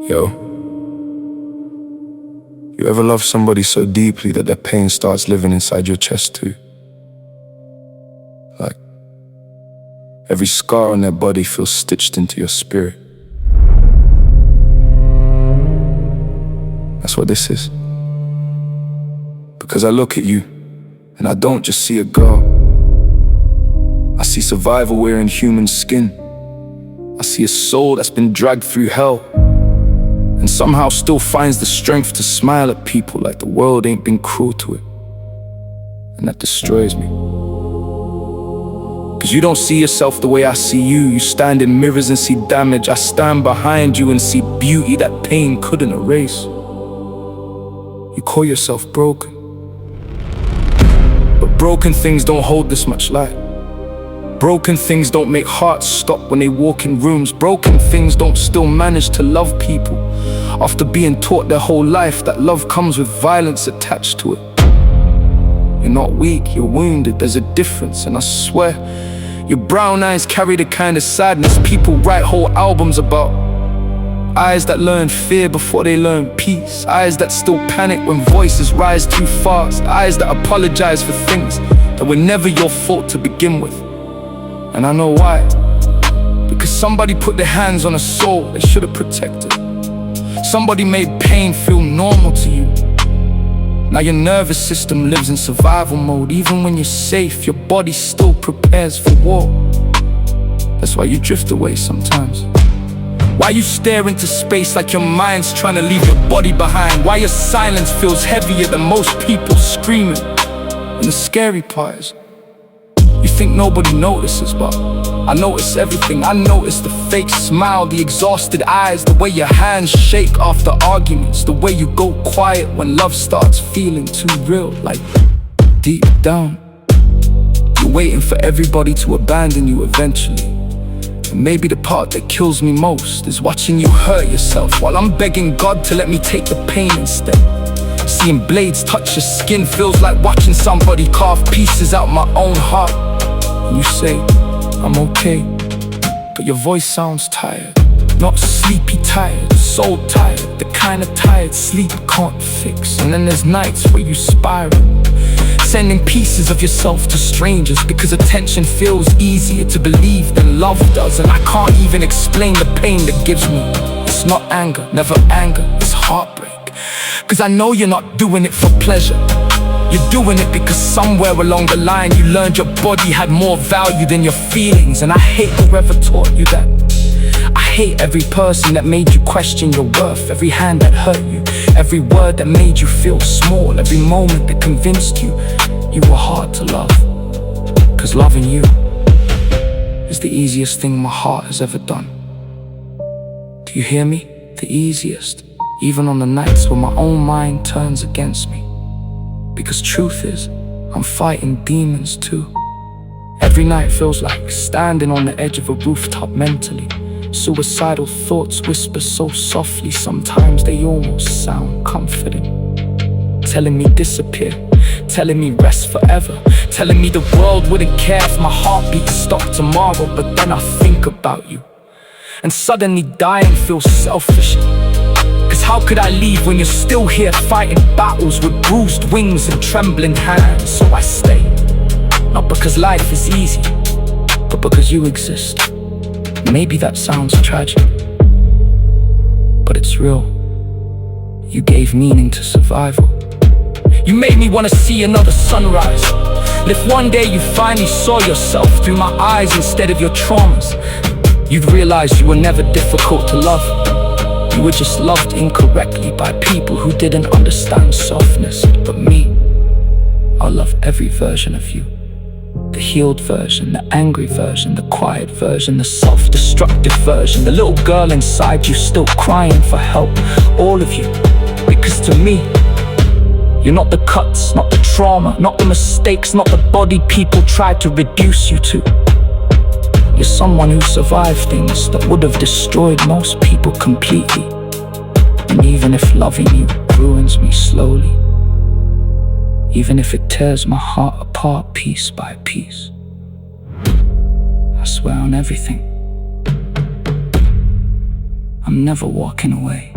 Yo, you ever love somebody so deeply that their pain starts living inside your chest too? Like, every scar on their body feels stitched into your spirit. That's what this is. Because I look at you, and I don't just see a girl. I see survival wearing human skin. I see a soul that's been dragged through hell, and somehow still finds the strength to smile at people like the world ain't been cruel to it. And that destroys me. Cause you don't see yourself the way I see you. You stand in mirrors and see damage. I stand behind you and see beauty that pain couldn't erase. You call yourself broken, but broken things don't hold this much light. Broken things don't make hearts stop when they walk in rooms. Broken things don't still manage to love people after being taught their whole life that love comes with violence attached to it. You're not weak, you're wounded, there's a difference, and I swear your brown eyes carry the kind of sadness people write whole albums about. Eyes that learn fear before they learn peace. Eyes that still panic when voices rise too fast. Eyes that apologize for things that were never your fault to begin with. And I know why. Because somebody put their hands on a soul they should have protected. Somebody made pain feel normal to you. Now your nervous system lives in survival mode. Even when you're safe, your body still prepares for war. That's why you drift away sometimes. Why you stare into space like your mind's trying to leave your body behind. Why your silence feels heavier than most people screaming. And the scary part is, you think nobody notices, but I notice everything. I notice the fake smile, the exhausted eyes, the way your hands shake after arguments, the way you go quiet when love starts feeling too real. Like, deep down, you're waiting for everybody to abandon you eventually. And maybe the part that kills me most is watching you hurt yourself while I'm begging God to let me take the pain instead. Seeing blades touch your skin feels like watching somebody carve pieces out my own heart. And you say, I'm okay, but your voice sounds tired. Not sleepy tired, soul tired, the kind of tired sleep can't fix. And then there's nights where you spiral, sending pieces of yourself to strangers because attention feels easier to believe than love does. And I can't even explain the pain that gives me. It's not anger, never anger, it's heartbreak. Cause I know you're not doing it for pleasure. You're doing it because somewhere along the line you learned your body had more value than your feelings. And I hate whoever taught you that. I hate every person that made you question your worth. Every hand that hurt you, every word that made you feel small, every moment that convinced you you were hard to love. Cause loving you is the easiest thing my heart has ever done. Do you hear me? The easiest. Even on the nights when my own mind turns against me. Because truth is, I'm fighting demons too. Every night feels like standing on the edge of a rooftop mentally. Suicidal thoughts whisper so softly, sometimes they almost sound comforting. Telling me disappear, telling me rest forever, telling me the world wouldn't care if my heartbeat stopped tomorrow. But then I think about you, and suddenly dying feels selfish. Cause how could I leave when you're still here fighting battles with bruised wings and trembling hands? So I stay, not because life is easy, but because you exist. Maybe that sounds tragic, but it's real. You gave meaning to survival. You made me want to see another sunrise. And if one day you finally saw yourself through my eyes instead of your traumas, you'd realize you were never difficult to love. You were just loved incorrectly by people who didn't understand softness. But me, I'll love every version of you. The healed version, the angry version, the quiet version, the self-destructive version, the little girl inside you still crying for help. All of you. Because to me, you're not the cuts, not the trauma, not the mistakes, not the body people tried to reduce you to. You're someone who survived things that would have destroyed most people completely. And even if loving you ruins me slowly, even if it tears my heart apart piece by piece, I swear on everything, I'm never walking away.